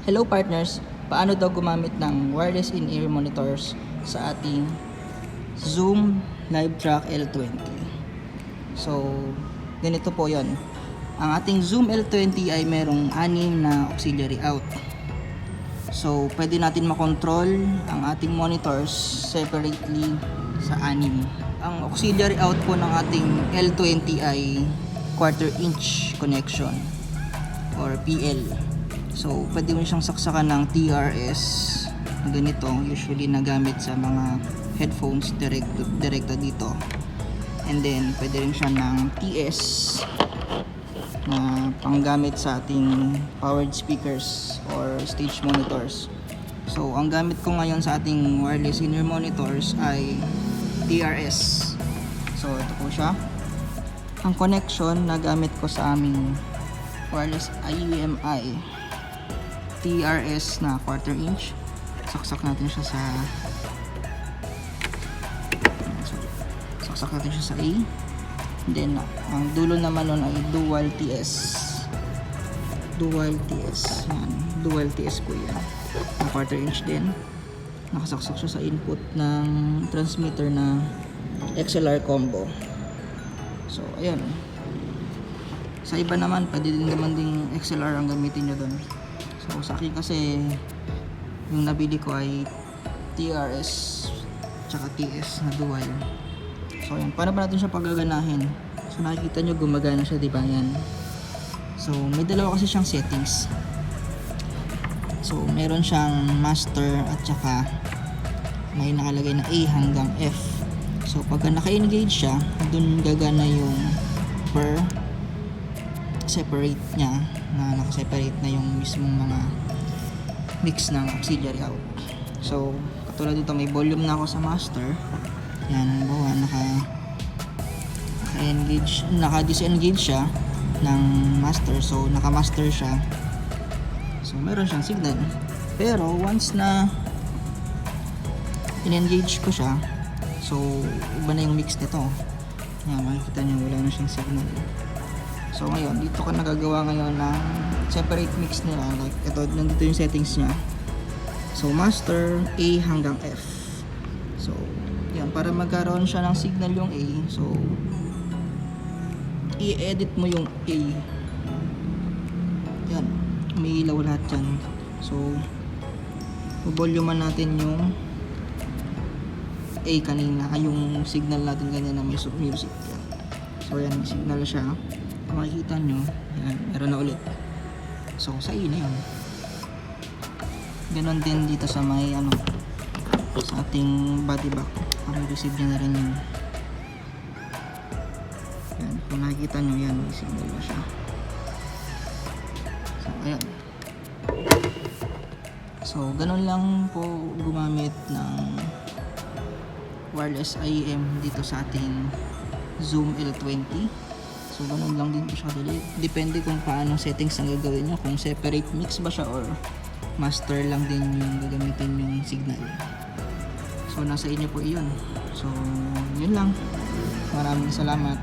Hello partners, paano daw gumamit ng wireless in-ear monitors sa ating Zoom LiveTrack L20? So, ganito po yon. Ang ating Zoom L20 ay merong 6 na auxiliary out. So, pwede natin makontrol ang ating monitors separately sa 6. Ang auxiliary out po ng ating L20 ay 1/4 inch connection or PL. So, pwede mo siyang saksakan ng TRS na ganito, usually nagamit sa mga headphones direkta dito. And then, pwede rin siya ng TS na panggamit sa ating powered speakers or stage monitors. So, ang gamit ko ngayon sa ating wireless in-ear monitors ay TRS. So, ito po siya. Ang connection na gamit ko sa aming wireless IUMI TRS na 1/4 inch. Saksak natin siya sa A. Then ang dulo naman nun ay dual TS. Yan, dual TS po yan. Na 1/4 inch din. Nakasaksak siya sa input ng transmitter na XLR combo. So ayan. Sa iba naman, pwede din naman ding XLR ang gamitin nyo doon. So sa akin kasi yung nabili ko ay TRS tsaka TS na dual. So yan, paano ba natin siya paggaganahin? So nakikita nyo gumagana siya, diba yan? So may dalawa kasi siyang settings. So meron siyang master at tsaka may nakalagay na A hanggang F. So pagka naka-engage siya, dun gagana yung per separate niya, na nakaseparate na yung mismong mga mix ng auxiliary out. So katulad dito, may volume na ako sa master. Yan, halimbawa naka-disengage siya ng master, so naka-master siya. So meron siyang signal. Pero once na in-engage ko siya, so iba na yung mix nito. Yan, makikita niyo wala na siyang signal. So ngayon, dito ka nagagawa ngayon ng separate mix nila. Like ito, nandito yung settings niya. So master A hanggang F. So yan, para magkaroon siya ng signal yung A, so i-edit mo yung A. Yan, may ilaw lahat yan. So volume natin yung A kanina, yung signal natin kanina na may music. Yan. So yan, may signal siya. Kung makikita nyo, yan, meron na ulit. So sa A na yun. Ganon din dito sa may sa ating body back, receive niya na rin yun. Yan, kung nakikita nyo yan, may signal na siya. So ayan. So ganon lang po gumamit ng wireless IEM dito sa ating Zoom L20. So ganun lang din po siya dali. Depende kung paano settings ang gagawin nyo, kung separate mix ba siya or master lang din yung gagamitin yung signal. So nasa inyo po iyon. So yun lang. Maraming salamat.